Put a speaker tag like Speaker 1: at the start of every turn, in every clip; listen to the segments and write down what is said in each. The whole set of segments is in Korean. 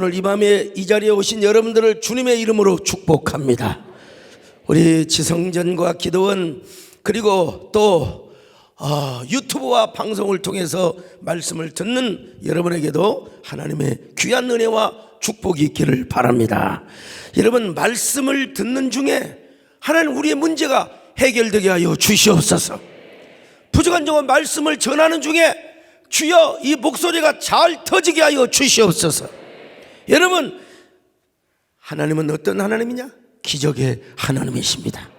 Speaker 1: 오늘 이 밤에 이 자리에 오신 여러분들을 주님의 이름으로 축복합니다. 우리 지성전과 기도원 그리고 또 유튜브와 방송을 통해서 말씀을 듣는 여러분에게도 하나님의 귀한 은혜와 축복이 있기를 바랍니다. 여러분, 말씀을 듣는 중에 하나님 우리의 문제가 해결되게 하여 주시옵소서. 부족한 점은 말씀을 전하는 중에 주여 이 목소리가 잘 터지게 하여 주시옵소서. 여러분, 하나님은 어떤 하나님이냐? 기적의 하나님이십니다.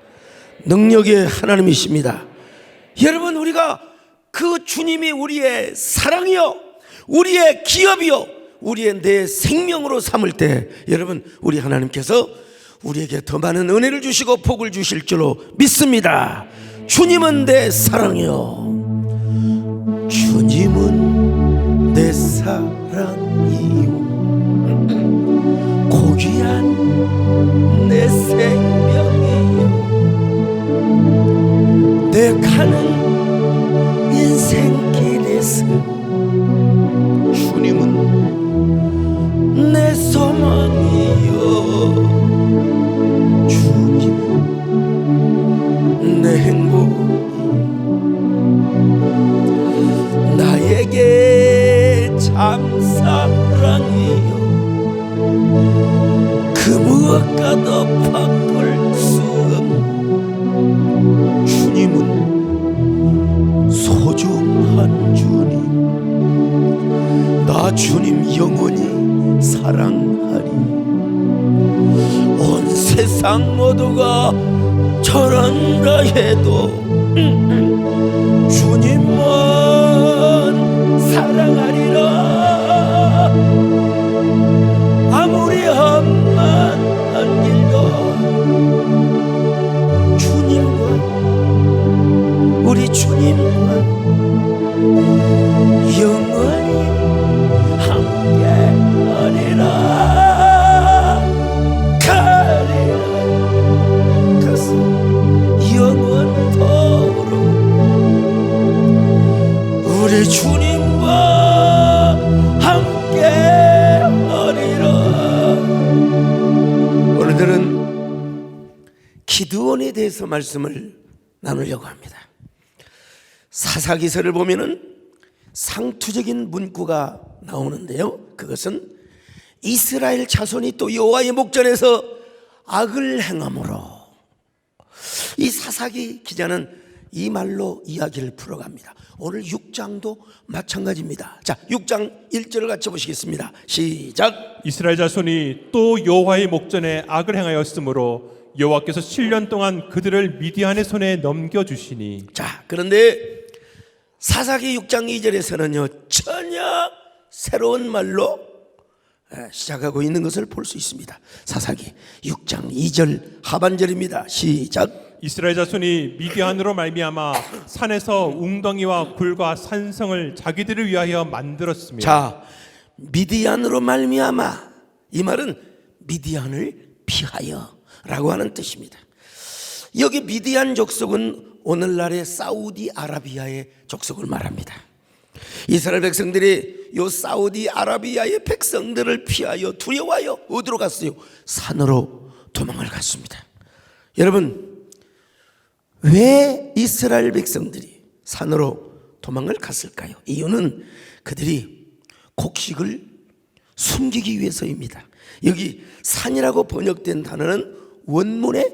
Speaker 1: 능력의 하나님이십니다. 여러분, 우리가 그 주님이 우리의 사랑이요, 우리의 기업이요, 우리의 내 생명으로 삼을 때 여러분, 우리 하나님께서 우리에게 더 많은 은혜를 주시고 복을 주실 줄로 믿습니다. 주님은 내 사랑이요, 주님은 내 사랑이요, 고귀한 내 생명이요, 내 가는 인생길에서 주님은 내 소망이요, 주님은 내 행복, 나에게 참 사랑이요, 그 무엇과도 바꿀 수 없는 주님은 소중한 주님, 나 주님 영원히 사랑하리. 온 세상 모두가 저런다 해도 주님만 사랑하리라. 아무리 험한 길도 주님과, 우리 주님과 영원히 함께하리라. 가리라 가서 영원토록 우리 주님과 함께하리라. 오늘들은 기드온에 대해서 말씀을 나누려고 합니다. 사사기서를 보면은 상투적인 문구가 나오는데요, 그것은 이스라엘 자손이 또 여호와의 목전에서 악을 행함으로, 이 사사기 기자는 이 말로 이야기를 풀어갑니다. 오늘 6장도 마찬가지입니다. 자, 6장 1절을 같이 보시겠습니다. 시작.
Speaker 2: 이스라엘 자손이 또 여호와의 목전에 악을 행하였으므로 여호와께서 7년 동안 그들을 미디안의 손에 넘겨주시니.
Speaker 1: 자, 그런데 사사기 6장 2절에서는요 전혀 새로운 말로 시작하고 있는 것을 볼 수 있습니다. 사사기 6장 2절 하반절입니다. 시작.
Speaker 2: 이스라엘 자손이 미디안으로 말미암아 산에서 웅덩이와 굴과 산성을 자기들을 위하여 만들었습니다.
Speaker 1: 자, 미디안으로 말미암아, 이 말은 미디안을 피하여 라고 하는 뜻입니다. 여기 미디안 족속은 오늘날의 사우디아라비아의 족속을 말합니다. 이스라엘 백성들이 요 사우디아라비아의 백성들을 피하여 두려워하여 어디로 갔어요? 산으로 도망을 갔습니다. 여러분, 왜 이스라엘 백성들이 산으로 도망을 갔을까요? 이유는 그들이 곡식을 숨기기 위해서입니다. 여기 산이라고 번역된 단어는 원문의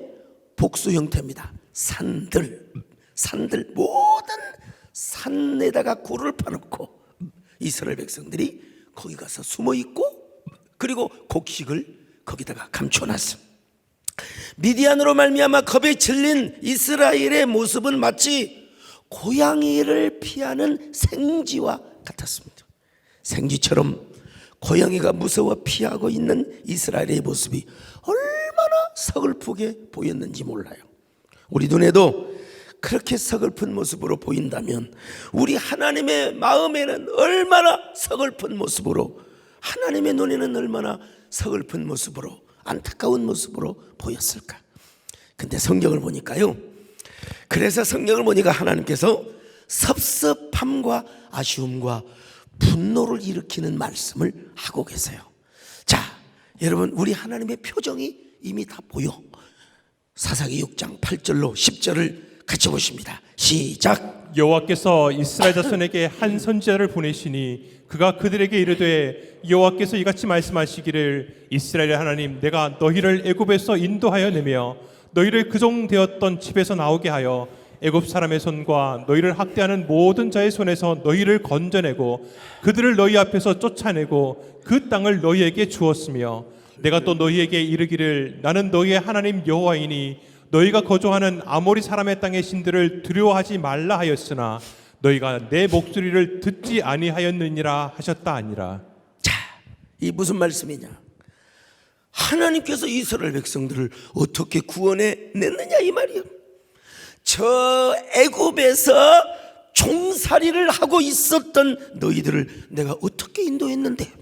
Speaker 1: 복수 형태입니다. 산들, 모든 산에다가 굴을 파놓고 이스라엘 백성들이 거기 가서 숨어 있고, 그리고 곡식을 거기다가 감춰놨습니다. 미디안으로 말미암아 겁에 질린 이스라엘의 모습은 마치 고양이를 피하는 생쥐와 같았습니다. 생쥐처럼 고양이가 무서워 피하고 있는 이스라엘의 모습이 얼마나 서글프게 보였는지 몰라요. 우리 눈에도 그렇게 서글픈 모습으로 보인다면 우리 하나님의 마음에는 얼마나 서글픈 모습으로, 하나님의 눈에는 얼마나 서글픈 모습으로, 안타까운 모습으로 보였을까? 근데 성경을 보니까요, 그래서 성경을 보니까 하나님께서 섭섭함과 아쉬움과 분노를 일으키는 말씀을 하고 계세요. 자, 여러분, 우리 하나님의 표정이 이미 다 보여. 사사기 6장 8절로 10절을 같이 보십니다. 시작.
Speaker 2: 여호와께서 이스라엘 자손에게 한 선지자를 보내시니 그가 그들에게 이르되 여호와께서 이같이 말씀하시기를 이스라엘의 하나님 내가 너희를 애굽에서 인도하여 내며 너희를 그종되었던 집에서 나오게 하여 애굽 사람의 손과 너희를 학대하는 모든 자의 손에서 너희를 건져내고 그들을 너희 앞에서 쫓아내고 그 땅을 너희에게 주었으며 내가 또 너희에게 이르기를 나는 너희의 하나님 여호와이니 너희가 거주하는 아모리 사람의 땅의 신들을 두려워하지 말라 하였으나 너희가 내 목소리를 듣지 아니하였느니라 하셨다 아니라.
Speaker 1: 자, 이 무슨 말씀이냐? 하나님께서 이스라엘 백성들을 어떻게 구원해 냈느냐 이 말이요. 저 애굽에서 종살이를 하고 있었던 너희들을 내가 어떻게 인도했는데,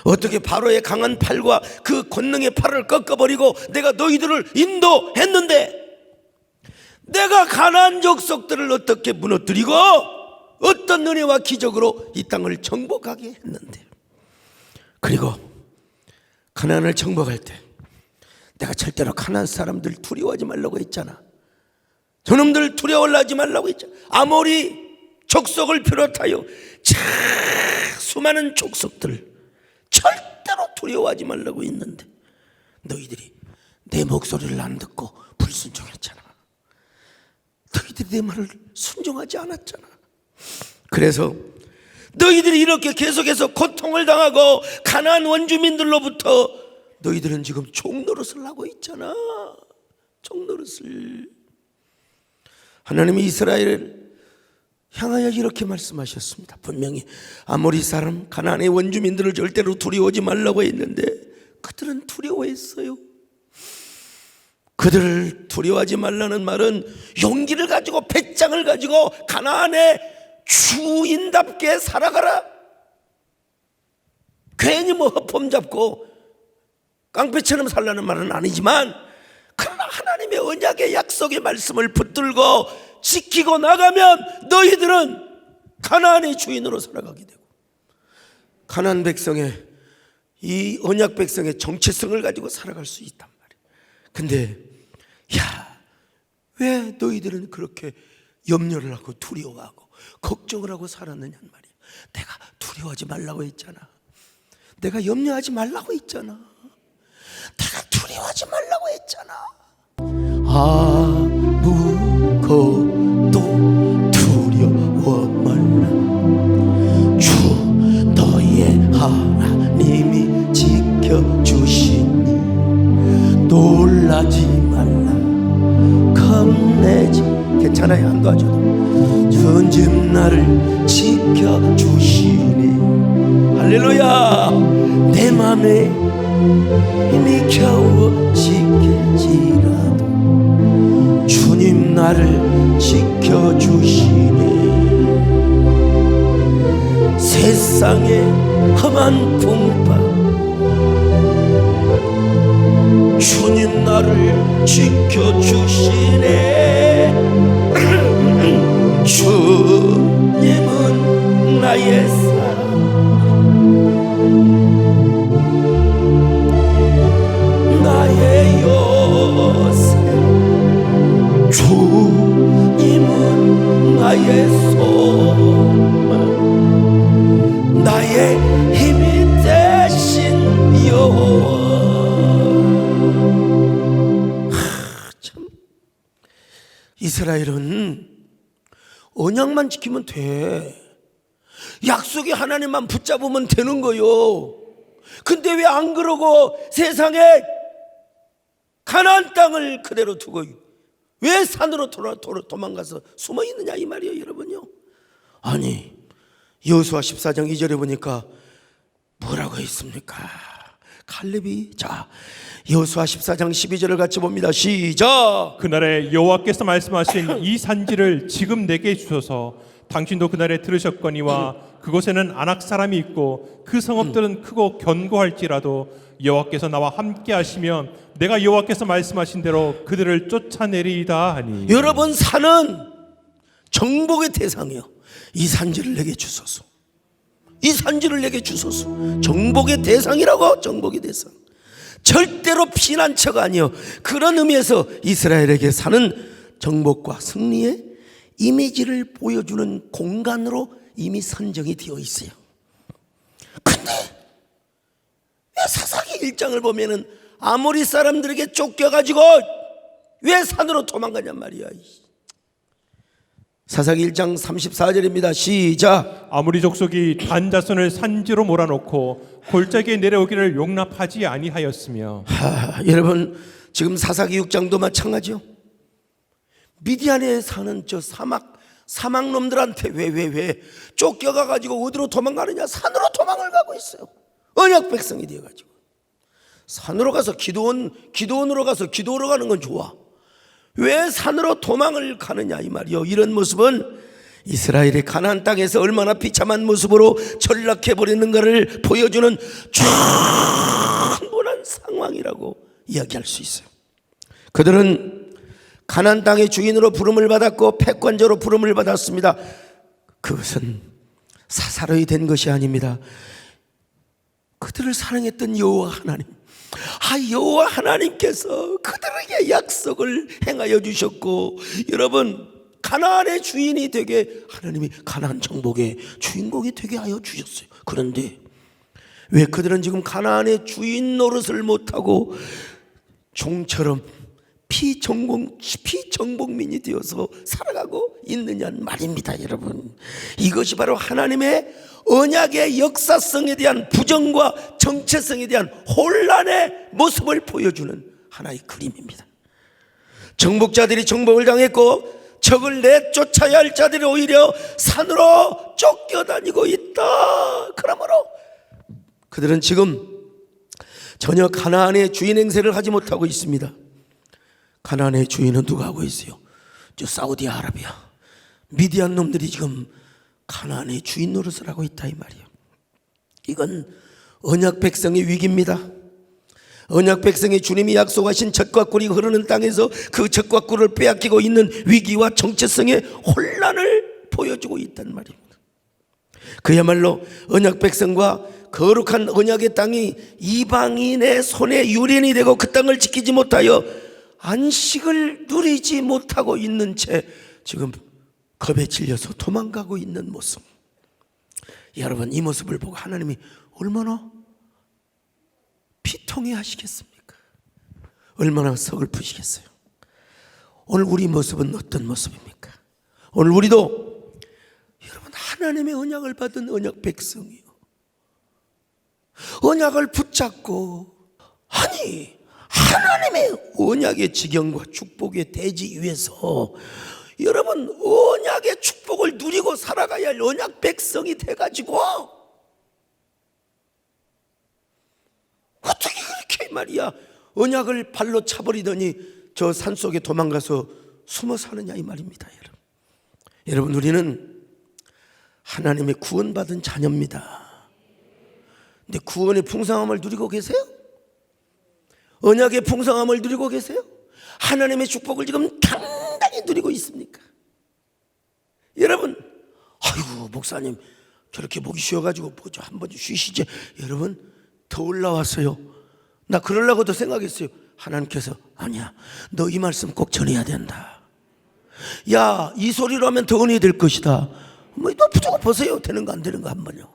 Speaker 1: 어떻게 바로의 강한 팔과 그 권능의 팔을 꺾어버리고 내가 너희들을 인도했는데, 내가 가나안 족속들을 어떻게 무너뜨리고 어떤 은혜와 기적으로 이 땅을 정복하게 했는데, 그리고 가나안을 정복할 때 내가 절대로 가나안 사람들 두려워하지 말라고 했잖아. 저놈들 두려워하지 말라고 했잖아. 아모리 족속을 비롯하여 수많은 족속들 절대로 두려워하지 말라고 했는데 너희들이 내 목소리를 안 듣고 불순종했잖아. 너희들이 내 말을 순종하지 않았잖아. 그래서 너희들이 이렇게 계속해서 고통을 당하고 가나안 원주민들로부터 너희들은 지금 종노릇을 하고 있잖아. 종노릇을. 하나님이 이스라엘을 향하여 이렇게 말씀하셨습니다. 분명히 아모리 사람 가나안의 원주민들을 절대로 두려워하지 말라고 했는데 그들은 두려워했어요. 그들을 두려워하지 말라는 말은 용기를 가지고 배짱을 가지고 가나안의 주인답게 살아가라. 괜히 뭐 허폼 잡고 깡패처럼 살라는 말은 아니지만, 그러나 하나님의 언약의 약속의 말씀을 붙들고 지키고 나가면 너희들은 가나안의 주인으로 살아가게 되고, 가나안 백성의 이 언약 백성의 정체성을 가지고 살아갈 수 있단 말이에요. 근데 왜 너희들은 그렇게 염려를 하고 두려워하고 걱정을 하고 살았느냐 말이에요. 내가 두려워하지 말라고 했잖아. 내가 염려하지 말라고 했잖아. 내가 두려워하지 말라고 했잖아. 아무것도 두려워 말라. 주 너의 하나님이 지켜주시니 놀라지 말라. 겁내지. 괜찮아요, 안 도와줘도. 전집 나를 지켜주시니 할렐루야. 내 맘에 힘이 겨우 지킬지라도 주님 나를 지켜주시니 세상의 험한 풍파 주님 나를 지켜주시네. 주님은 나의 사랑, 나의 요새, 주님은 나의 소망, 나의 힘이 되신 여호와. 참, 이스라엘은 언약만 지키면 돼. 약속의 하나님만 붙잡으면 되는 거요. 근데 왜 안 그러고 세상에 가나안 땅을 그대로 두고 왜 산으로 도망가서 숨어 있느냐 이 말이에요, 여러분요. 아니, 여호수아 14장 2절에 보니까 뭐라고 했습니까? 칼렙이, 자, 여호수아 14장 12절을 같이 봅니다. 시작.
Speaker 2: 그날에 여호와께서 말씀하신 이 산지를 지금 내게 주소서. 당신도 그날에 들으셨거니와 그곳에는 아낙 사람이 있고 그 성읍들은 크고 견고할지라도 여호와께서 나와 함께 하시면 내가 여호와께서 말씀하신 대로 그들을 쫓아내리이다 하니.
Speaker 1: 여러분, 산은 정복의 대상이요. 이 산지를 내게 주소서. 이 산지를 내게 주소서. 정복의 대상이라고. 정복의 대상. 절대로 피난처가 아니요, 그런 의미에서 이스라엘에게 사는 정복과 승리의 이미지를 보여주는 공간으로 이미 선정이 되어 있어요. 근데 왜 사사기 1장을 보면은 아모리 사람들에게 쫓겨가지고 왜 산으로 도망가냔 말이야. 사사기 1장 34절입니다. 시작.
Speaker 2: 아무리 족속이 단 자손을 산지로 몰아놓고 골짜기에 내려오기를 용납하지 아니하였으며.
Speaker 1: 여러분, 지금 사사기 6장도 마찬가지요. 미디안에 사는 저 사막놈들한테 왜 쫓겨가가지고 어디로 도망가느냐? 산으로 도망을 가고 있어요. 언약 백성이 되어가지고. 산으로 가서 기도원으로 가서 기도하러 가는 건 좋아. 왜 산으로 도망을 가느냐 이 말이요. 이런 모습은 이스라엘이 가나안 땅에서 얼마나 비참한 모습으로 전락해버리는가를 보여주는 충분한 상황이라고 이야기할 수 있어요. 그들은 가나안 땅의 주인으로 부름을 받았고 패권자로 부름을 받았습니다. 그것은 사사로이 된 것이 아닙니다. 그들을 사랑했던 여호와 하나님, 여호와 하나님께서 그들에게 약속을 행하여 주셨고, 여러분, 가나안의 주인이 되게 하나님이 가나안 정복의 주인공이 되게 하여 주셨어요. 그런데 왜 그들은 지금 가나안의 주인 노릇을 못하고 종처럼 피정복민이 되어서 살아가고 있느냐는 말입니다. 여러분, 이것이 바로 하나님의 언약의 역사성에 대한 부정과 정체성에 대한 혼란의 모습을 보여주는 하나의 그림입니다. 정복자들이 정복을 당했고 적을 내쫓아야 할 자들이 오히려 산으로 쫓겨다니고 있다. 그러므로 그들은 지금 전혀 가나안의 주인 행세를 하지 못하고 있습니다. 가나안의 주인은 누가 하고 있어요? 저 사우디아라비아, 미디안 놈들이 지금 가나안의 주인 노릇을 하고 있다 이 말이에요. 이건 언약 백성의 위기입니다. 언약 백성이 주님이 약속하신 젖과 꿀이 흐르는 땅에서 그 젖과 꿀을 빼앗기고 있는 위기와 정체성의 혼란을 보여주고 있단 말입니다. 그야말로 언약 백성과 거룩한 언약의 땅이 이방인의 손에 유린이 되고 그 땅을 지키지 못하여 안식을 누리지 못하고 있는 채 지금 겁에 질려서 도망가고 있는 모습. 여러분, 이 모습을 보고 하나님이 얼마나 비통해 하시겠습니까? 얼마나 서글프시겠어요? 오늘 우리 모습은 어떤 모습입니까? 오늘 우리도 여러분, 하나님의 언약을 받은 언약 백성이요, 언약을 붙잡고 하나님의 언약의 지경과 축복의 대지 위에서 여러분 언약의 축복을 누리고 살아가야 할 언약 백성이 돼가지고 어떻게 그렇게 말이야 언약을 발로 차버리더니 저 산속에 도망가서 숨어 사느냐 이 말입니다. 여러분, 우리는 하나님의 구원받은 자녀입니다. 근데 구원의 풍성함을 누리고 계세요? 언약의 풍성함을 누리고 계세요? 하나님의 축복을 지금 당당히 누리고 있습니까? 여러분, 아이고 목사님 저렇게 목이 쉬어가지고 뭐죠, 한번 쉬시지. 여러분, 더 올라왔어요. 나 그러려고도 생각했어요. 하나님께서 아니야, 너 이 말씀 꼭 전해야 된다. 야, 이 소리로 하면 더 은혜 될 것이다. 뭐 무조건 보세요. 되는 거 안 되는 거 한번요.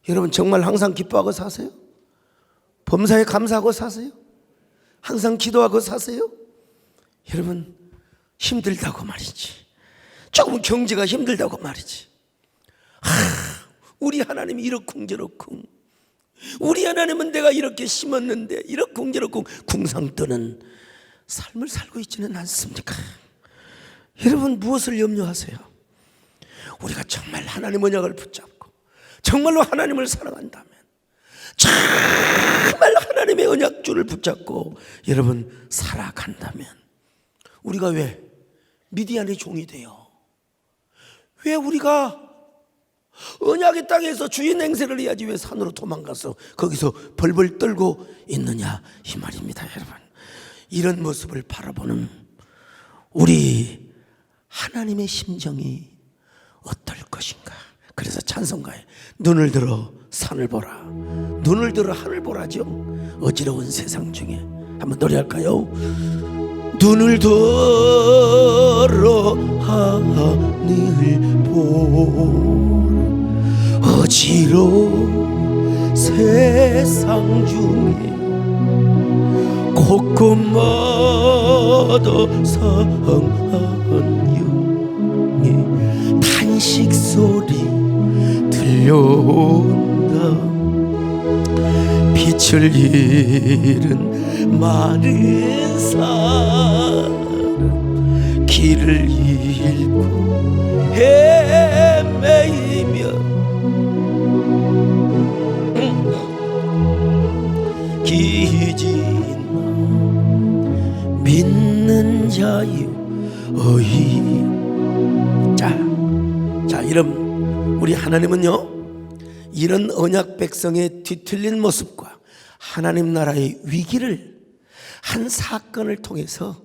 Speaker 1: 여러분, 정말 항상 기뻐하고 사세요? 범사에 감사하고 사세요? 항상 기도하고 사세요? 여러분, 힘들다고 말이지, 조금 경제가 힘들다고 말이지, 우리 하나님이 이러쿵저러쿵, 우리 하나님은 내가 이렇게 심었는데 이러쿵저러쿵 궁상 떠는 삶을 살고 있지는 않습니까? 여러분, 무엇을 염려하세요? 우리가 정말 하나님 언약을 붙잡고 정말로 하나님을 사랑한다면, 정말 하나님의 언약줄을 붙잡고 여러분 살아간다면, 우리가 왜 미디안의 종이 돼요? 왜 우리가 언약의 땅에서 주인 행세를 해야지 왜 산으로 도망가서 거기서 벌벌 떨고 있느냐 이 말입니다. 여러분, 이런 모습을 바라보는 우리 하나님의 심정이 어떨 것인가. 그래서 찬송가에 눈을 들어 산을 보라, 눈을 들어 하늘 보라죠. 어지러운 세상 중에 한번 노래할까요? 눈을 들어 하늘 보라, 어지러운 세상 중에 곳곳마다 상한 영의 탄식 소리 들려온다. 빛을 잃은 마른 사람 길을 잃고 헤매이며 기진 믿는 자유 어이. 자, 이런 우리 하나님은요, 이런 언약 백성의 뒤틀린 모습과 하나님 나라의 위기를 한 사건을 통해서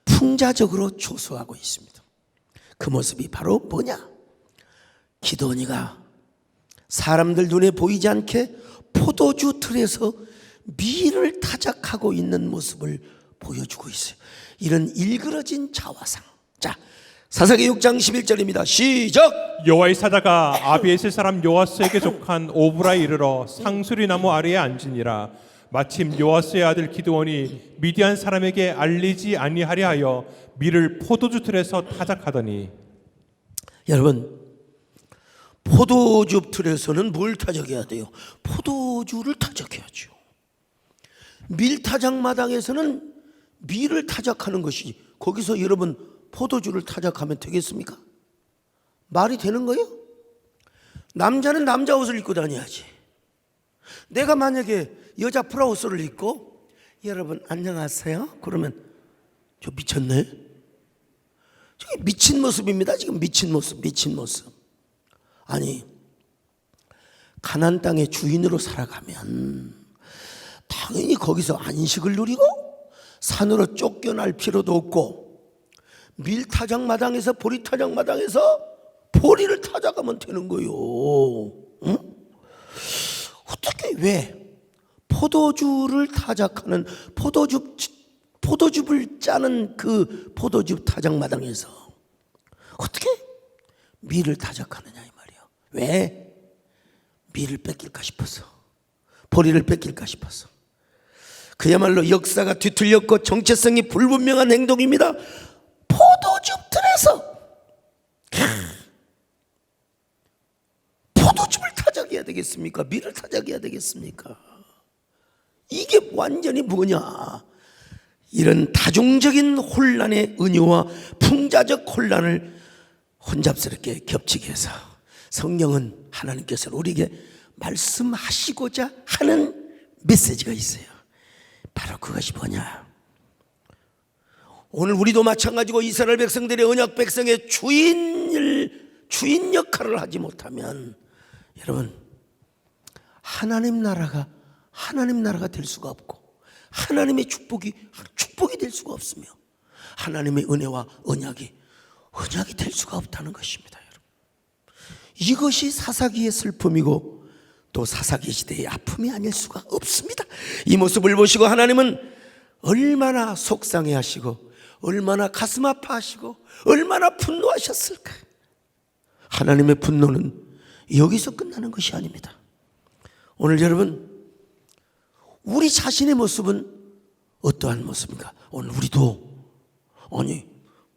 Speaker 1: 풍자적으로 조소하고 있습니다. 그 모습이 바로 뭐냐? 기드온이가 사람들 눈에 보이지 않게 포도주 틀에서 밀을 타작하고 있는 모습을 보여주고 있어요. 이런 일그러진 자화상. 자, 사사기 6장 11절입니다. 시작.
Speaker 2: 여호와의 사자가 아비에셀 사람 요아스에게 속한 오브라에 이르러 상수리 나무 아래에 앉으니라. 마침 요아스의 아들 기드온이 미디안 사람에게 알리지 아니하려 하여 밀을 포도주 틀에서 타작하더니.
Speaker 1: 여러분, 포도주 틀에서는 뭘 타작해야 돼요? 포도주를 타작해야죠. 밀 타작 마당에서는 밀을 타작하는 것이, 거기서 여러분 포도주를 타작하면 되겠습니까? 말이 되는 거예요? 남자는 남자 옷을 입고 다녀야지. 내가 만약에 여자 브라우스를 입고 여러분 안녕하세요 그러면 저 미쳤네? 저게 미친 모습입니다. 지금 미친 모습. 아니, 가나안 땅의 주인으로 살아가면 당연히 거기서 안식을 누리고 산으로 쫓겨날 필요도 없고 밀타작 마당에서 보리타작 마당에서 보리를 타작하면 되는 거요. 응? 어떻게, 왜 포도주를 타작하는 포도즙을 짜는 그 포도즙 타작 마당에서 어떻게 밀을 타작하느냐 이 말이에요. 왜? 밀을 뺏길까 싶어서, 보리를 뺏길까 싶어서. 그야말로 역사가 뒤틀렸고 정체성이 불분명한 행동입니다. 포도즙 틀에서 포도즙을 타작해야 되겠습니까? 밀을 타작해야 되겠습니까? 이게 완전히 뭐냐? 이런 다중적인 혼란의 은유와 풍자적 혼란을 혼잡스럽게 겹치게 해서 성령은, 하나님께서는 우리에게 말씀하시고자 하는 메시지가 있어요. 바로 그것이 뭐냐? 오늘 우리도 마찬가지고 이스라엘 백성들의 언약 백성의 주인 역할을 하지 못하면 여러분 하나님 나라가 될 수가 없고 하나님의 축복이 될 수가 없으며 하나님의 은혜와 언약이 될 수가 없다는 것입니다. 여러분, 이것이 사사기의 슬픔이고 또 사사기 시대의 아픔이 아닐 수가 없습니다. 이 모습을 보시고 하나님은 얼마나 속상해하시고 얼마나 가슴 아파하시고 얼마나 분노하셨을까. 하나님의 분노는 여기서 끝나는 것이 아닙니다. 오늘 여러분, 우리 자신의 모습은 어떠한 모습인가? 오늘 우리도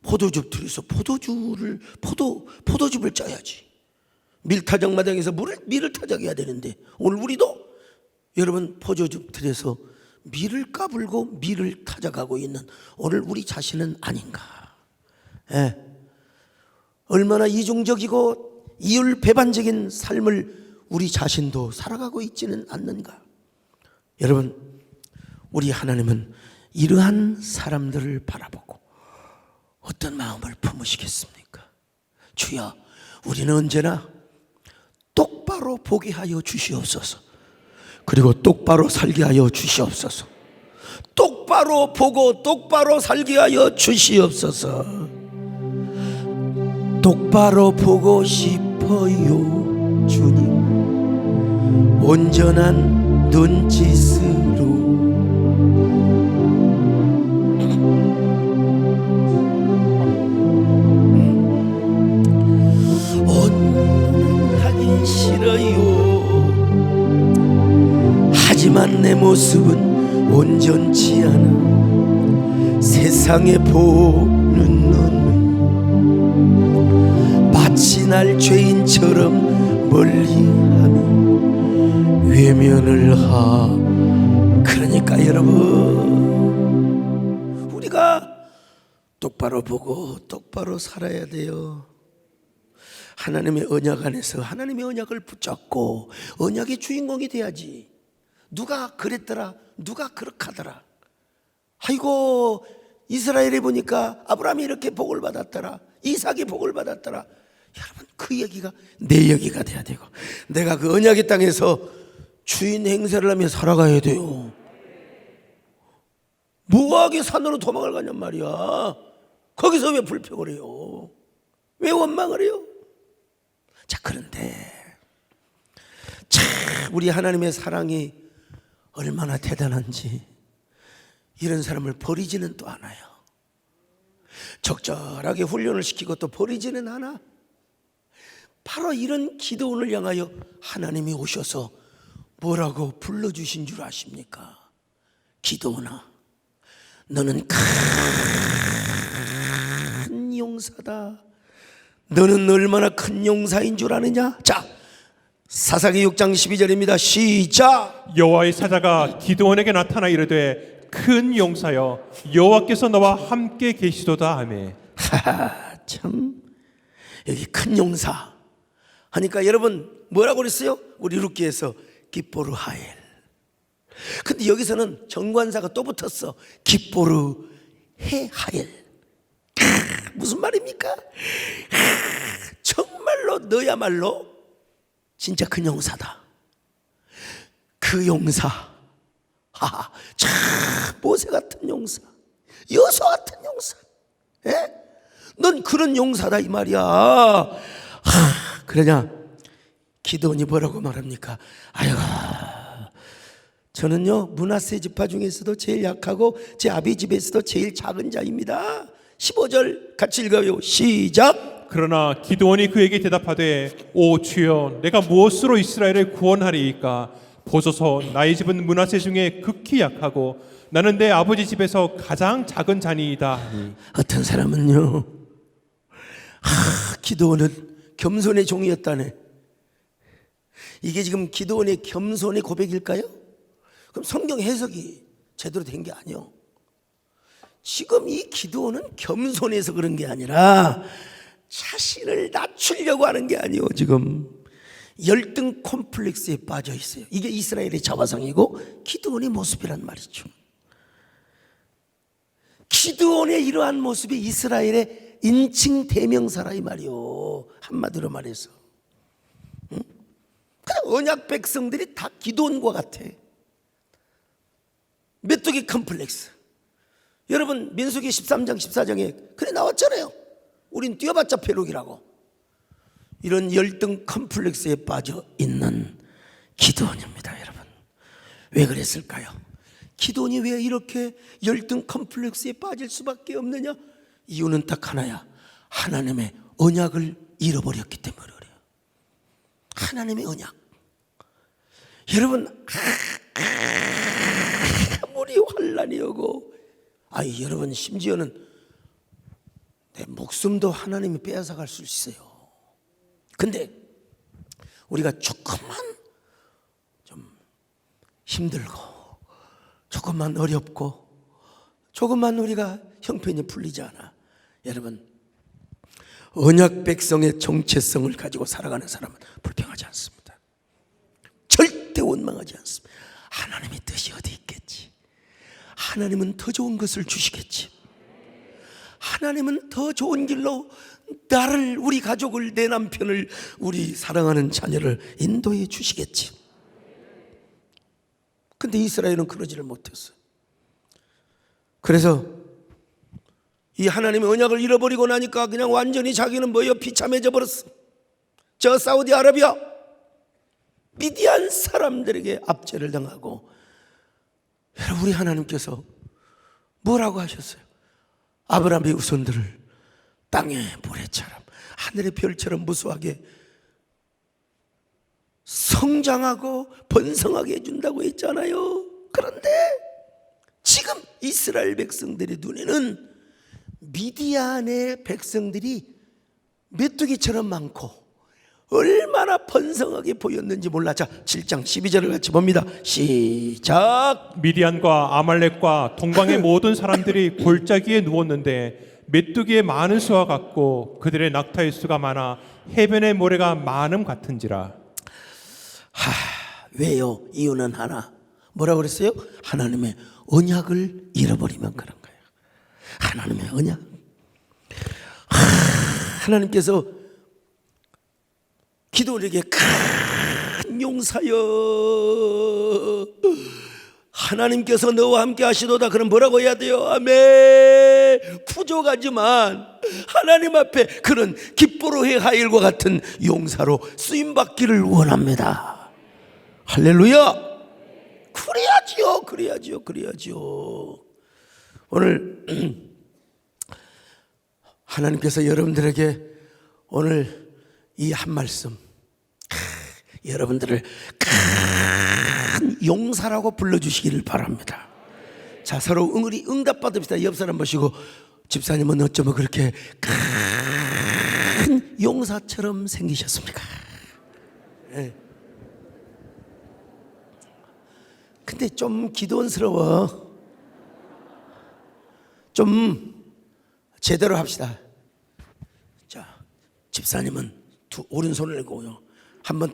Speaker 1: 포도즙 틀에서 포도즙을 짜야지. 밀타작 마당에서 밀을 타작해야 되는데 오늘 우리도 여러분 포도즙 틀에서 밀을 까불고 밀을 타작하고 있는 오늘 우리 자신은 아닌가? 예. 얼마나 이중적이고 이율배반적인 삶을 우리 자신도 살아가고 있지는 않는가? 여러분, 우리 하나님은 이러한 사람들을 바라보고 어떤 마음을 품으시겠습니까? 주여, 우리는 언제나 똑바로 보게 하여 주시옵소서. 그리고 똑바로 살게 하여 주시옵소서. 똑바로 보고 똑바로 살게 하여 주시옵소서. 똑바로 보고 싶어요. 주님 온전한 눈짓으로 하긴 싫어요. 하지만 내 모습은 온전치 않아. 세상에 보는 너는 마치 날 죄인처럼 멀리하며 외면을 하. 그러니까 여러분, 우리가 똑바로 보고 똑바로 살아야 돼요. 하나님의 언약 안에서 하나님의 언약을 붙잡고 언약의 주인공이 돼야지. 누가 그랬더라, 누가 그렇게 하더라, 아이고 이스라엘에 보니까 아브라함이 이렇게 복을 받았더라, 이삭이 복을 받았더라. 여러분, 그 얘기가 내 얘기가 돼야 되고, 내가 그 언약의 땅에서 주인 행세를 하며 살아가야 돼요. 뭐하게 산으로 도망을 가냔 말이야. 거기서 왜 불평을 해요? 왜 원망을 해요? 자, 그런데 참 우리 하나님의 사랑이 얼마나 대단한지, 이런 사람을 버리지는 또 않아요. 적절하게 훈련을 시키고 또 버리지는 않아. 바로 이런 기도원을 향하여 하나님이 오셔서 뭐라고 불러주신 줄 아십니까? 기도원아, 너는 큰 용사다. 너는 얼마나 큰 용사인 줄 아느냐? 자, 사사기 6장 12절입니다. 시작.
Speaker 2: 여호와의 사자가 기드온에게 나타나 이르되 큰 용사여, 여호와께서 너와 함께 계시도다 하매.
Speaker 1: 하하, 참 여기 큰 용사 하니까 여러분 뭐라고 그랬어요? 우리 룻기에서 깃보르 하엘. 근데 여기서는 정관사가 또 붙었어. 깃보르 해 하엘. 무슨 말입니까? 정말로 너야말로 진짜 큰 용사다. 그 용사, 하하, 참 모세 같은 용사, 여호수아 같은 용사. 예? 넌 그런 용사다 이 말이야. 그러냐? 기드온이 뭐라고 말합니까? 아유, 저는요 므낫세 지파 중에서도 제일 약하고 제 아비 집에서도 제일 작은 자입니다. 15절 같이 읽어요. 시작.
Speaker 2: 그러나 기드온이 그에게 대답하되 오 주여, 내가 무엇으로 이스라엘을 구원하리이까? 보소서, 나의 집은 므낫세 중에 극히 약하고 나는 내 아버지 집에서 가장 작은 자니이다 하니.
Speaker 1: 어떤 사람은요, 기드온은 겸손의 종이었다네. 이게 지금 기드온의 겸손의 고백일까요? 그럼 성경 해석이 제대로 된 게 아니요. 지금 이 기드온은 겸손해서 그런 게 아니라 자신을 낮추려고 하는 게 아니요. 지금 열등 콤플렉스에 빠져 있어요. 이게 이스라엘의 자화상이고 기드온의 모습이란 말이죠. 기드온의 이러한 모습이 이스라엘의 인칭 대명사라 이 말이요. 한마디로 말해서 그냥 언약 백성들이 다 기드온과 같아. 메뚜기 컴플렉스. 여러분 민수기 13장 14장에 그래 나왔잖아요. 우린 뛰어봤자 벼룩이라고. 이런 열등 컴플렉스에 빠져 있는 기드온입니다. 여러분, 왜 그랬을까요? 기드온이 왜 이렇게 열등 컴플렉스에 빠질 수밖에 없느냐? 이유는 딱 하나야. 하나님의 언약을 잃어버렸기 때문에 그래요. 하나님의 언약. 여러분, 아무리 환난이 오고, 여러분 심지어는 내 목숨도 하나님이 빼앗아갈 수 있어요. 근데 우리가 조금만 좀 힘들고, 조금만 어렵고, 조금만 우리가 형편이 풀리지 않아, 여러분 언약 백성의 정체성을 가지고 살아가는 사람은 불평하지 않습니다. 절대 원망하지 않습니다. 하나님의 뜻이 어디 있겠지. 하나님은 더 좋은 것을 주시겠지. 하나님은 더 좋은 길로 나를, 우리 가족을, 내 남편을, 우리 사랑하는 자녀를 인도해 주시겠지. 근데 이스라엘은 그러지를 못했어요. 그래서 이 하나님의 언약을 잃어버리고 나니까 그냥 완전히 자기는 뭐예요? 비참해져 버렸어. 저 사우디아라비아 미디안 사람들에게 압제를 당하고, 여러분, 우리 하나님께서 뭐라고 하셨어요? 아브라함의 후손들을 땅의 모래처럼 하늘의 별처럼 무수하게 성장하고 번성하게 해준다고 했잖아요. 그런데 지금 이스라엘 백성들의 눈에는 미디안의 백성들이 메뚜기처럼 많고 얼마나 번성하게 보였는지 몰라. 자, 7장 12절을 같이 봅니다. 시작.
Speaker 2: 미디안과 아말렉과 동방의 모든 사람들이 골짜기에 누웠는데 메뚜기의 많은 수와 같고 그들의 낙타의 수가 많아 해변의 모래가 많음 같은지라.
Speaker 1: 왜요? 이유는 하나. 뭐라고 그랬어요? 하나님의 언약을 잃어버리면 그런 거예요. 하나님의 언약. 하나님께서 기도에게 큰 용사여, 하나님께서 너와 함께 하시도다. 그럼 뭐라고 해야 돼요? 아멘. 부족하지만 하나님 앞에 그런 기뻐로의 하일과 같은 용사로 쓰임받기를 원합니다. 할렐루야. 그래야지요. 오늘 하나님께서 여러분들에게 오늘 이 한 말씀, 여러분들을 큰 용사라고 불러주시기를 바랍니다. 자, 서로 우리 응답 받읍시다. 옆 사람 보시고, 집사님은 어쩌면 그렇게 큰 용사처럼 생기셨습니까? 네. 근데 좀 기도원스러워. 좀 제대로 합시다. 자, 집사님은 오른손을 내고요. 한번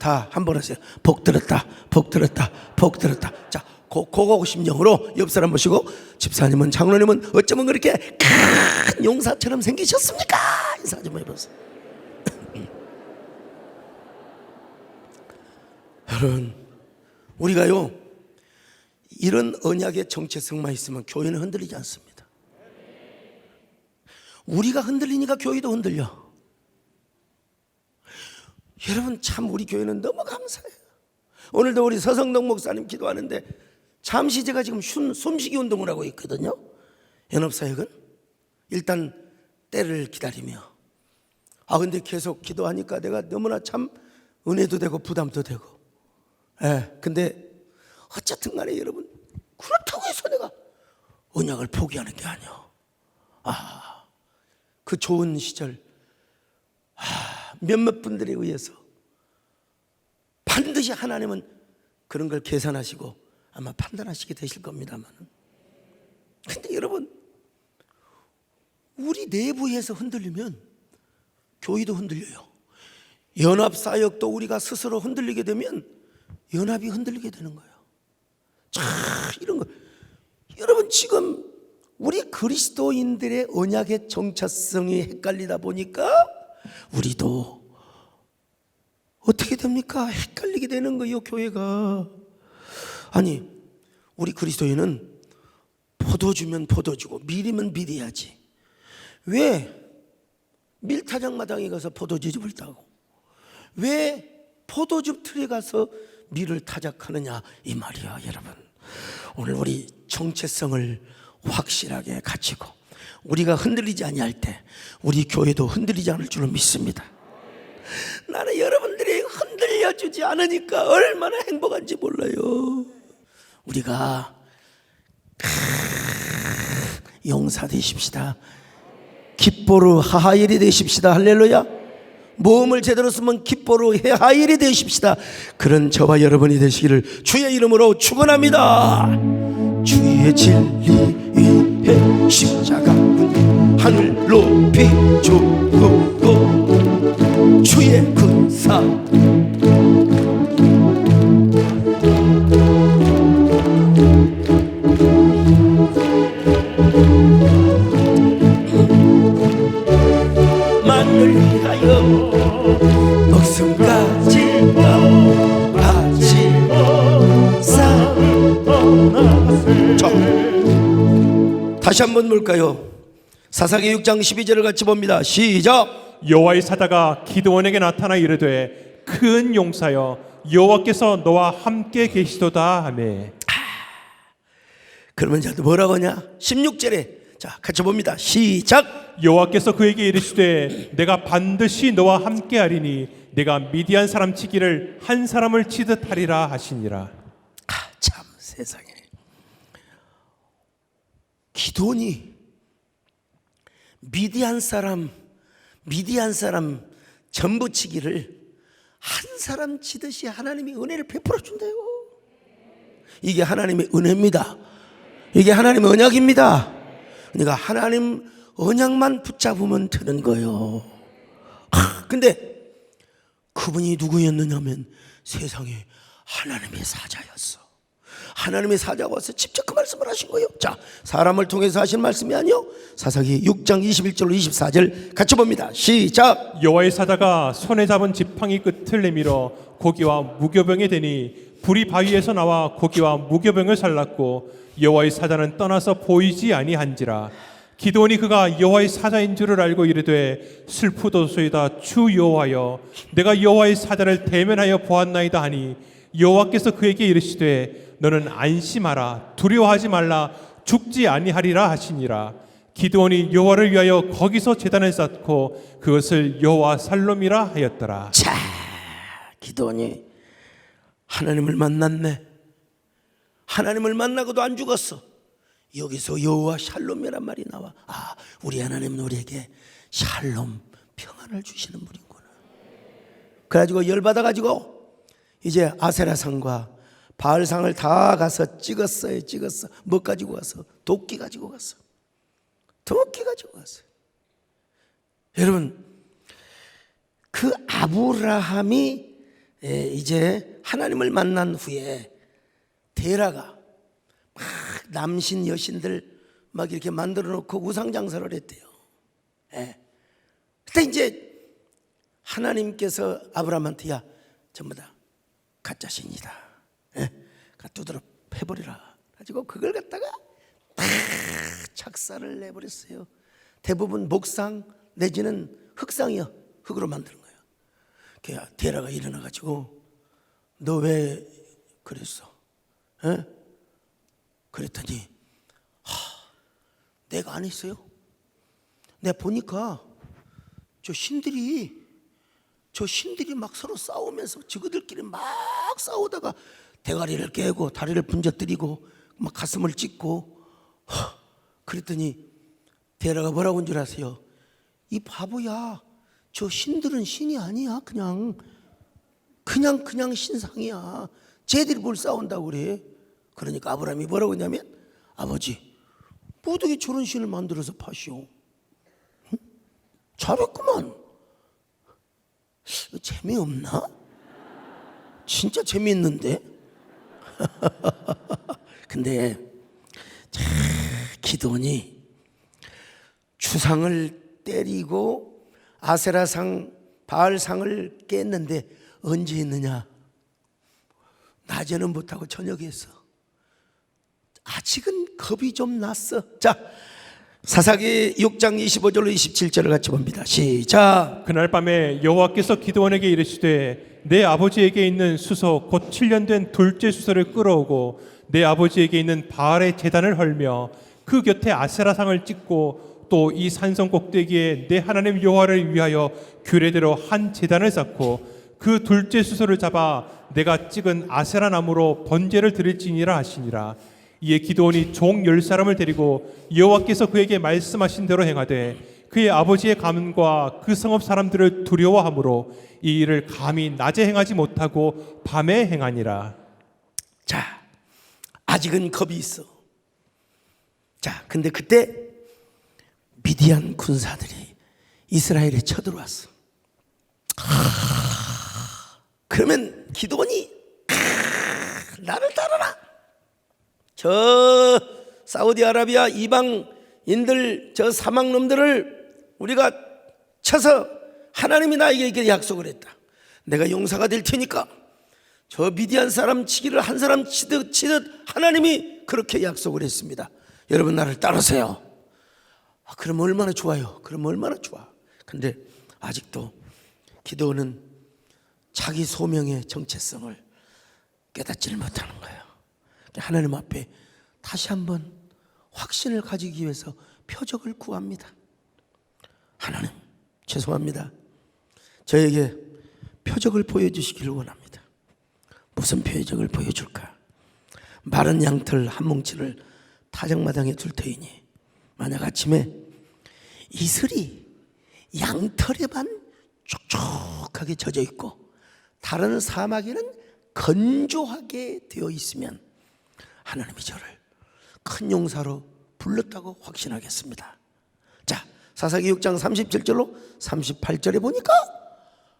Speaker 1: 하세요. 복 들었다. 자, 고고 심정으로 옆 사람 보시고, 집사님은, 장로님은 어쩌면 그렇게 큰 용사처럼 생기셨습니까? 인사 좀 해보세요. 여러분, 우리가요, 이런 언약의 정체성만 있으면 교회는 흔들리지 않습니다. 우리가 흔들리니까 교회도 흔들려. 여러분, 참 우리 교회는 너무 감사해요. 오늘도 우리 서성동 목사님 기도하는데 잠시 제가 지금 숨쉬기 운동을 하고 있거든요. 연합사역은 일단 때를 기다리며, 근데 계속 기도하니까 내가 너무나 참 은혜도 되고 부담도 되고, 근데 어쨌든 간에 여러분, 그렇다고 해서 내가 언약을 포기하는 게 아니야. 그 좋은 시절, 몇몇 분들에 의해서 반드시 하나님은 그런 걸 계산하시고 아마 판단하시게 되실 겁니다만, 근데 여러분, 우리 내부에서 흔들리면 교회도 흔들려요. 연합사역도 우리가 스스로 흔들리게 되면 연합이 흔들리게 되는 거예요. 자, 이런 거 여러분, 지금 우리 그리스도인들의 언약의 정체성이 헷갈리다 보니까 우리도 어떻게 됩니까? 헷갈리게 되는 거예요, 교회가. 아니, 우리 그리스도인은 포도주면 포도주고 밀이면 밀이야지. 왜 밀타장 마당에 가서 포도주즙을 따고, 왜 포도즙 틀에 가서 밀을 타작하느냐, 이 말이야. 여러분, 오늘 우리 정체성을 확실하게 갖추고 우리가 흔들리지 아니할 때 우리 교회도 흔들리지 않을 줄로 믿습니다. 나는 여러분들이 흔들려주지 않으니까 얼마나 행복한지 몰라요. 우리가 용사 되십시다. 기뻐로 하하일이 되십시다. 할렐루야. 모험을 제대로 쓰면 기뻐로 하하일이 되십시다. 그런 저와 여러분이 되시기를 주의 이름으로 축원합니다. 주의 진리 위에 십자가 하늘 높이 주고 주의 군사 만을 위하여 목숨까지 바치고 다시 한번 볼까요? 사사기 6장 12절을 같이 봅니다. 시작.
Speaker 2: 여호와의 사자가 기드온에게 나타나 이르되 큰 용사여 여호와께서 너와 함께 계시도다 하매.
Speaker 1: 그러면 이제 뭐라고 하냐? 16절에 자 같이 봅니다. 시작.
Speaker 2: 여호와께서 그에게 이르시되 내가 반드시 너와 함께하리니 내가 미디안 사람 치기를 한 사람을 치듯 하리라 하시니라.
Speaker 1: 참 세상에, 기도니 미디안 사람 전부치기를 한 사람 치듯이 하나님이 은혜를 베풀어 준대요. 이게 하나님의 은혜입니다. 이게 하나님의 언약입니다. 그러니까 하나님 언약만 붙잡으면 되는 거예요. 근데 그분이 누구였느냐면 세상에 하나님의 사자였어. 하나님의 사자가 와서 직접 그 말씀을 하신 거예요. 자, 사람을 통해서 하신 말씀이 아니요, 사사기 6장 21절로 24절 같이 봅니다. 시작.
Speaker 2: 여호와의 사자가 손에 잡은 지팡이 끝을 내밀어 고기와 무교병에 대니 불이 바위에서 나와 고기와 무교병을 살랐고 여호와의 사자는 떠나서 보이지 아니한지라. 기드온이 그가 여호와의 사자인 줄을 알고 이르되 슬프도소이다 주 여호와여 내가 여호와의 사자를 대면하여 보았나이다 하니 여호와께서 그에게 이르시되 너는 안심하라 두려워하지 말라 죽지 아니하리라 하시니라. 기드온이 여호와를 위하여 거기서 제단을 쌓고 그것을 여호와 살롬이라 하였더라.
Speaker 1: 자, 기드온이 하나님을 만났네. 하나님을 만나고도 안 죽었어. 여기서 여호와 샬롬이란 말이 나와. 아, 우리 하나님은 우리에게 샬롬, 평안을 주시는 분이구나. 그래가지고 열받아가지고 이제 아세라상과 바알상을 다 가서 찍었어. 뭐 가지고 가서? 도끼 가지고 갔어. 여러분, 그 아브라함이 이제 하나님을 만난 후에 데라가 막 남신 여신들 막 이렇게 만들어 놓고 우상 장사를 했대요. 그때 이제 하나님께서 아브라함한테 야, 전부 다 가짜 신이다. 두드러 패버리라. 가지고 그걸 갖다가 다 착사를 내버렸어요. 대부분 목상 내지는 흙상이요, 흙으로 만드는 거예요. 걔야 데라가 일어나 가지고 너 왜 그랬어? 그랬더니 내가 안 했어요. 내가 보니까 저 신들이 막 서로 싸우면서 저그들끼리 막 싸우다가 대가리를 깨고 다리를 분져뜨리고 막 가슴을 찢고. 그랬더니 데라가 뭐라고 한 줄 아세요? 이 바보야, 저 신들은 신이 아니야. 그냥 신상이야. 쟤들이 뭘 싸운다고 그래. 그러니까 아브라함이 뭐라고 했냐면, 아버지, 뭐 어떻게 저런 신을 만들어서 파시오? 응? 잘했구만. 재미없나? 진짜 재미있는데? 근데 기드온이 주상을 때리고 아세라상 바알상을 깼는데 언제 했느냐? 낮에는 못하고 저녁에 했어. 아직은 겁이 좀 났어. 자, 사사기 6장 25절로 27절을 같이 봅니다. 시작.
Speaker 2: 그날 밤에 여호와께서 기드온에게 이르시되 내 아버지에게 있는 수소 곧 7년 된 둘째 수소를 끌어오고 내 아버지에게 있는 바알의 제단을 헐며 그 곁에 아세라상을 찍고 또 이 산성 꼭대기에 내 하나님 여호와를 위하여 규례대로 한 제단을 쌓고 그 둘째 수소를 잡아 내가 찍은 아세라 나무로 번제를 드릴지니라 하시니라. 이에 기드온이 종 10사람을 데리고 여호와께서 그에게 말씀하신 대로 행하되 그의 아버지의 가문과 그 성읍 사람들을 두려워하므로 이 일을 감히 낮에 행하지 못하고 밤에 행하니라.
Speaker 1: 자, 아직은 겁이 있어. 자, 근데 그때 미디안 군사들이 이스라엘에 쳐들어왔어. 그러면 기드온이 나를 따르라. 저 사우디아라비아 이방인들, 저 사막놈들을 우리가 쳐서 하나님이 나에게 이렇게 약속을 했다. 내가 용사가 될 테니까 저 미디안 사람 치기를 한 사람 치듯 하나님이 그렇게 약속을 했습니다. 여러분 나를 따르세요. 그럼 얼마나 좋아요. 그럼 얼마나 좋아. 근데 아직도 기드온은 자기 소명의 정체성을 깨닫지를 못하는 거예요. 하나님 앞에 다시 한번 확신을 가지기 위해서 표적을 구합니다. 하나님, 죄송합니다. 저에게 표적을 보여주시기를 원합니다. 무슨 표적을 보여줄까? 마른 양털 한 뭉치를 타작마당에 둘 터이니 만약 아침에 이슬이 양털에만 촉촉하게 젖어 있고 다른 사마귀는 건조하게 되어 있으면 하나님이 저를 큰 용사로 불렀다고 확신하겠습니다. 자, 사사기 6장 37절로 38절에 보니까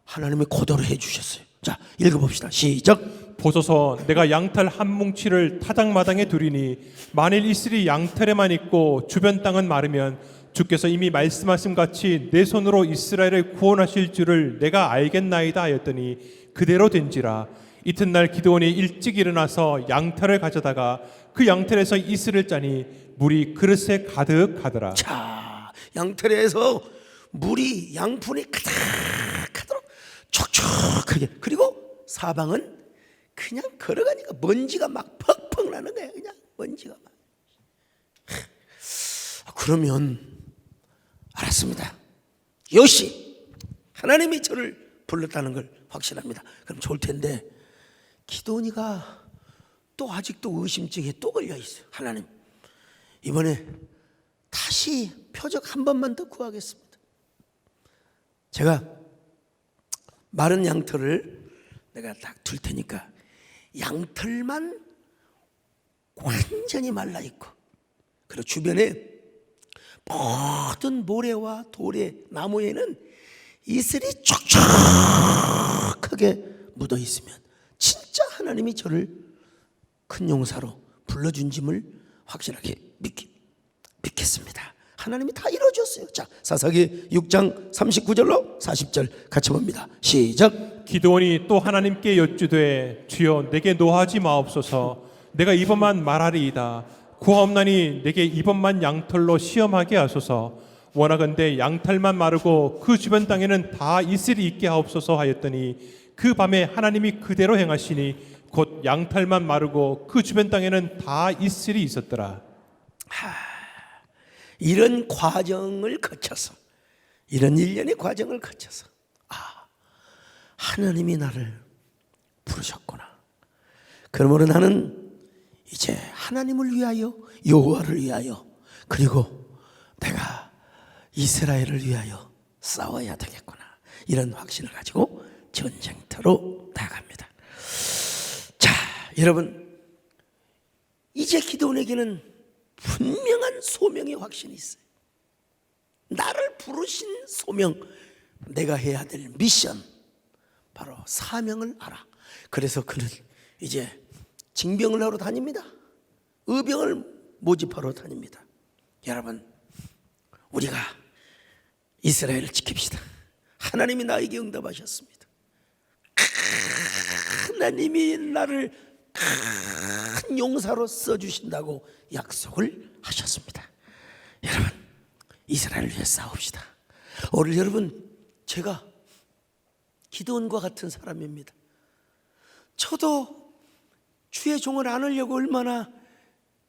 Speaker 1: 하나님이 고도로 해주셨어요. 자, 읽어봅시다. 시작.
Speaker 2: 보소서, 내가 양털 한 뭉치를 타작마당에 두리니 만일 이슬이 양털에만 있고 주변 땅은 마르면 주께서 이미 말씀하신 같이 내 손으로 이스라엘을 구원하실 줄을 내가 알겠나이다 하였더니 그대로 된지라. 이튿날 기드온이 일찍 일어나서 양털을 가져다가 그 양털에서 이슬을 짜니 물이 그릇에 가득하더라.
Speaker 1: 자, 양털에서 물이 양푼이 가득하도록 촉촉하게. 그리고 사방은 그냥 걸어가니까 먼지가 막 퍽퍽 나는 거야. 그냥 먼지가 막. 그러면 알았습니다. 요시 하나님이 저를 불렀다는 걸 확신합니다. 그럼 좋을 텐데 기도니가 또 아직도 의심증에 또 걸려 있어요. 하나님, 이번에 다시 표적 한 번만 더 구하겠습니다. 제가 마른 양털을 내가 딱 둘 테니까 양털만 완전히 말라 있고 그리고 주변에 모든 모래와 돌에 나무에는 이슬이 촉촉하게 묻어 있으면 진짜 하나님이 저를 큰 용사로 불러준짐을 확실하게 믿겠습니다. 하나님이 다 이루어줬어요. 자, 사사기 6장 39절로 40절 같이 봅니다. 시작.
Speaker 2: 기드온이 또 하나님께 여쭈되 주여 내게 노하지 마옵소서. 내가 이번만 말하리이다. 구하옵나니 내게 이번만 양털로 시험하게 하소서. 원하건대 양털만 마르고 그 주변 땅에는 다 이슬이 있게 하옵소서 하였더니 그 밤에 하나님이 그대로 행하시니 곧 양털만 마르고 그 주변 땅에는 다 이슬이 있었더라.
Speaker 1: 이런 과정을 거쳐서 이런 일련의 과정을 거쳐서 하나님이 나를 부르셨구나. 그러므로 나는 이제 하나님을 위하여 여호와를 위하여 그리고 내가 이스라엘을 위하여 싸워야 되겠구나. 이런 확신을 가지고 전쟁터로 나갑니다. 자, 여러분, 이제 기드온에게는 분명한 소명의 확신이 있어요. 나를 부르신 소명, 내가 해야 될 미션, 바로 사명을 알아. 그래서 그는 이제 징병을 하러 다닙니다. 의병을 모집하러 다닙니다. 여러분, 우리가 이스라엘을 지킵시다. 하나님이 나에게 응답하셨습니다. 하나님이 나를 큰 용사로 써주신다고 약속을 하셨습니다. 여러분, 이스라엘을 위해 싸웁시다. 오늘 여러분, 제가 기드온과 같은 사람입니다. 저도 주의 종을 안으려고 얼마나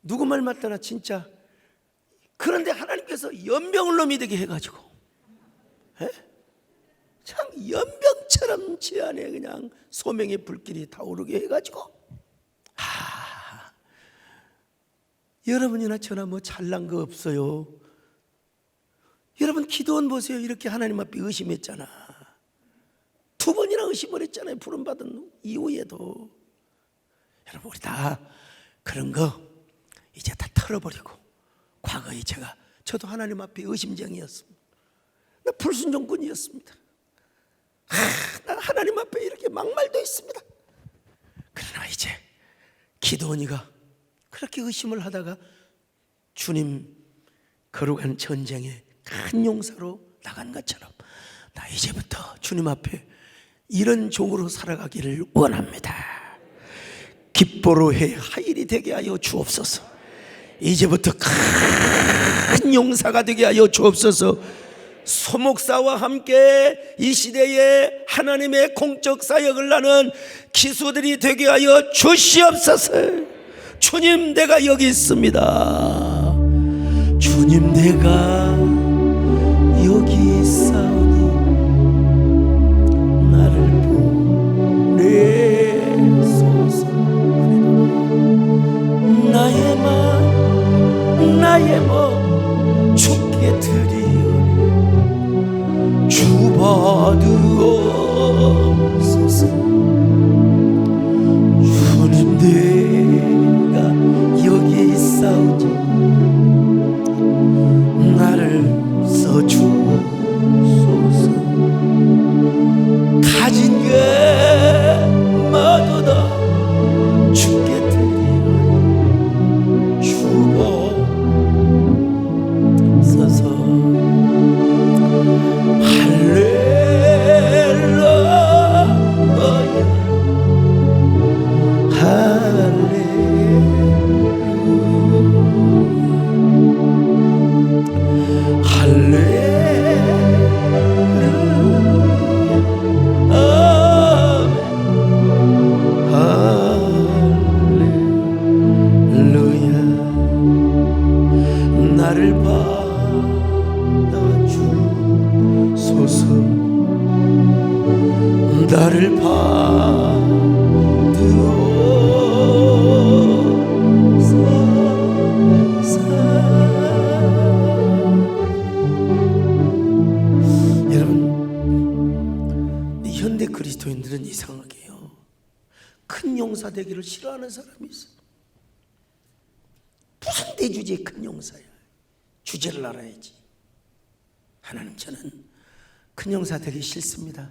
Speaker 1: 누구 말 맞다나 진짜. 그런데 하나님께서 연병을 놈이 되게 해가지고 참 연병처럼 제 안에 그냥 소명의 불길이 타오르게 해가지고 여러분이나 저나 뭐 잘난 거 없어요. 여러분 기도원 보세요. 이렇게 하나님 앞에 의심했잖아. 2번이나 의심을 했잖아요. 부름받은 이후에도. 여러분 우리 다 그런 거 이제 다 털어버리고, 과거에 저도 하나님 앞에 의심쟁이였습니다. 나 불순종꾼이었습니다. 나 하나님 앞에 이렇게 막말도 했습니다. 그러나 이제 기도원이가 그렇게 의심을 하다가 주님 거룩한 전쟁에 큰 용사로 나간 것처럼 나 이제부터 주님 앞에 이런 종으로 살아가기를 원합니다. 기뻐로 해 하일이 되게 하여 주옵소서. 이제부터 큰 용사가 되게 하여 주옵소서. 소목사와 함께 이 시대에 하나님의 공적 사역을 하는 기수들이 되게 하여 주시옵소서. 주님, 내가 여기 있습니다. 주님, 내가 여기 있사오니 나를 보내소서. 나의 몸 주께 드리오니 주 받으옵소서. 주님, 내가 여기 있사오니 나를 써주소서. 가진 게 모두 다 주께 드리오니 주옵소서. 나를 받아주소서. 나를 받으옵소서. 여러분, 현대 그리스도인들은 이상하게요, 큰 용사 되기를 싫어하는 사람이 있어요. 무슨 대주제에 큰 용사야. 주제를 알아야지. 하나님, 저는 큰 용사 되기 싫습니다.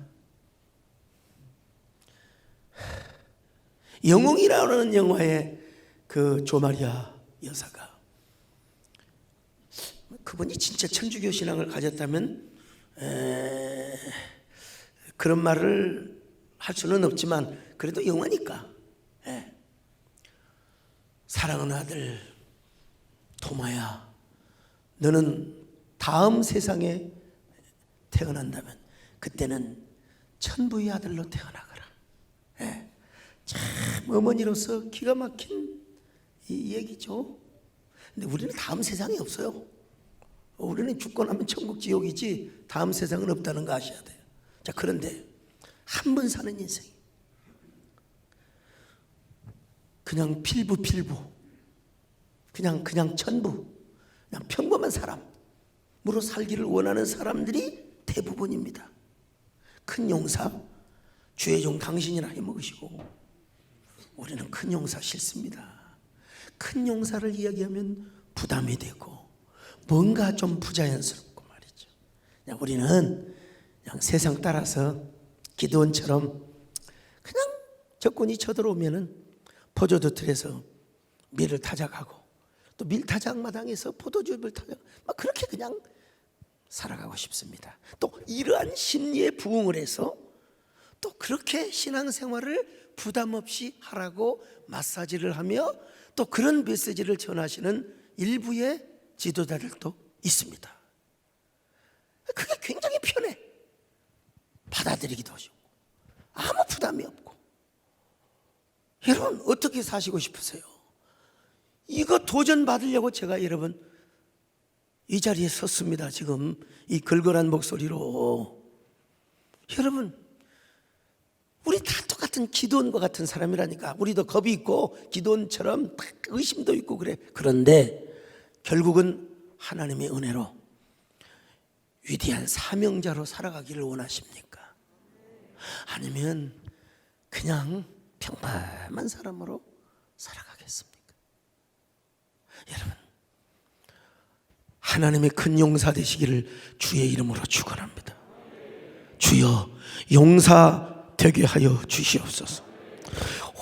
Speaker 1: 영웅이라는 영화의 그 조마리아 여사가, 그분이 진짜 천주교 신앙을 가졌다면 그런 말을 할 수는 없지만 그래도 영화니까, 사랑하는 아들 토마야, 너는 다음 세상에 태어난다면 그때는 천부의 아들로 태어나거라. 참 어머니로서 기가 막힌 이 얘기죠. 근데 우리는 다음 세상이 없어요. 우리는 죽고 나면 천국 지옥이지 다음 세상은 없다는 거 아셔야 돼요. 자, 그런데 한 번 사는 인생, 그냥 필부, 그냥 천부, 그냥 평범한 사람으로 살기를 원하는 사람들이 대부분입니다. 큰 용사, 주의 종 당신이나 해먹으시고, 우리는 큰 용사 싫습니다. 큰 용사를 이야기하면 부담이 되고 뭔가 좀 부자연스럽고 말이죠. 그냥 우리는 그냥 세상 따라서 기드온처럼 그냥 적군이 쳐들어오면은 포도주 틀에서 밀을 타작하고 또 밀타작 마당에서 포도주를 타작, 막 그렇게 그냥 살아가고 싶습니다. 또 이러한 심리에 부응을 해서 또 그렇게 신앙생활을 부담 없이 하라고 마사지를 하며 또 그런 메시지를 전하시는 일부의 지도자들도 있습니다. 그게 굉장히 편해. 받아들이기도 쉽고 아무 부담이 없고. 여러분, 어떻게 사시고 싶으세요? 이거 도전 받으려고 제가 여러분 이 자리에 섰습니다. 지금 이 걸걸한 목소리로. 여러분, 우리 다 똑같은 기드온과 같은 사람이라니까. 우리도 겁이 있고 기드온처럼 의심도 있고 그래. 그런데 결국은 하나님의 은혜로 위대한 사명자로 살아가기를 원하십니까? 아니면 그냥 평범한 사람으로 살아가겠습니까? 여러분, 하나님의 큰 용사 되시기를 주의 이름으로 축원합니다. 주여, 용사 되게 하여 주시옵소서.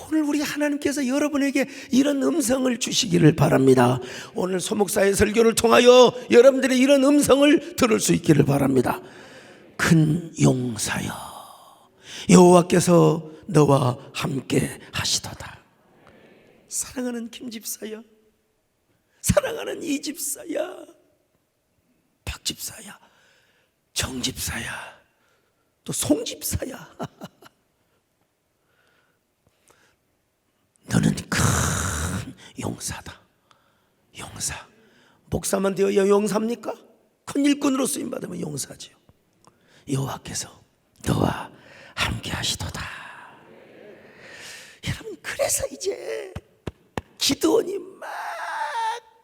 Speaker 1: 오늘 우리 하나님께서 여러분에게 이런 음성을 주시기를 바랍니다. 오늘 소목사의 설교를 통하여 여러분들의 이런 음성을 들을 수 있기를 바랍니다. 큰 용사여, 여호와께서 너와 함께 하시도다. 사랑하는 김 집사야, 사랑하는 이 집사야, 박 집사야, 정집사야, 또 송집사야. 너는 큰 용사다. 용사. 목사만 되어야 용사입니까? 큰 일꾼으로 쓰임 받으면 용사지요. 여호와께서 너와 함께 하시도다. 여러분, 그래서 이제 기드온이 막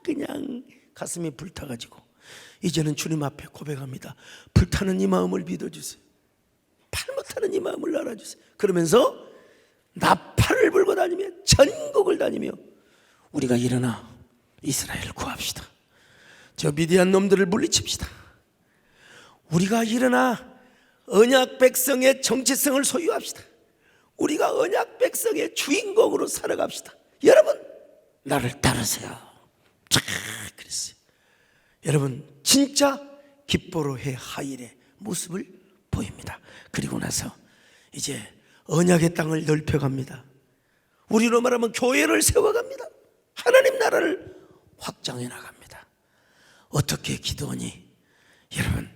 Speaker 1: 그냥 가슴이 불타가지고 이제는 주님 앞에 고백합니다. 불타는 이 마음을 믿어주세요. 팔 못하는 이 마음을 알아주세요. 그러면서 나팔을 불고 다니며 전국을 다니며 우리가 일어나 이스라엘을 구합시다. 저 미디안 놈들을 물리칩시다. 우리가 일어나 언약 백성의 정체성을 소유합시다. 우리가 언약 백성의 주인공으로 살아갑시다. 여러분, 나를 따르세요. 쫙 그랬어요. 여러분, 진짜 기뻐로의 하일의 모습을 보입니다. 그리고 나서 이제 언약의 땅을 넓혀갑니다. 우리로 말하면 교회를 세워갑니다. 하나님 나라를 확장해 나갑니다. 어떻게 기도하니? 여러분,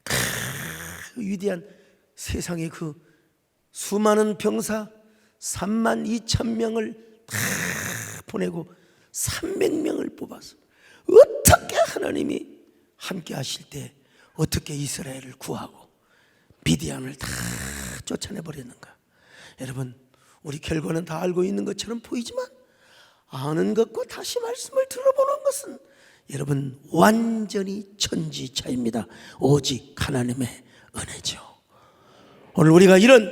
Speaker 1: 그 위대한 세상의 그 수많은 병사 32,000명을 다 보내고 300명을 뽑아서 어떻게 하나님이 함께 하실 때 어떻게 이스라엘을 구하고 미디안을 다 쫓아내버렸는가? 여러분, 우리 결과는 다 알고 있는 것처럼 보이지만 아는 것과 다시 말씀을 들어보는 것은 여러분 완전히 천지차입니다. 오직 하나님의 은혜죠. 오늘 우리가 이런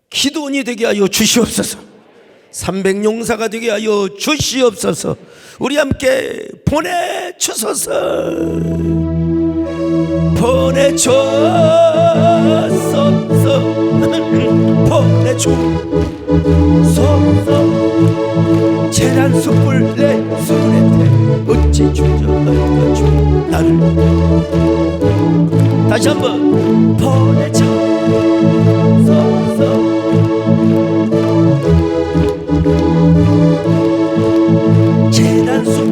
Speaker 1: 기도원이 되게 하여 주시옵소서. 300용사가 되게 하여 주시옵소서. 우리 함께 보내주소서. 보내주소서. 보내주소서. 재난 숯불 내 수레테 어찌 주저하여 주 나를 다시 한번 보내주소서. 재난 숯불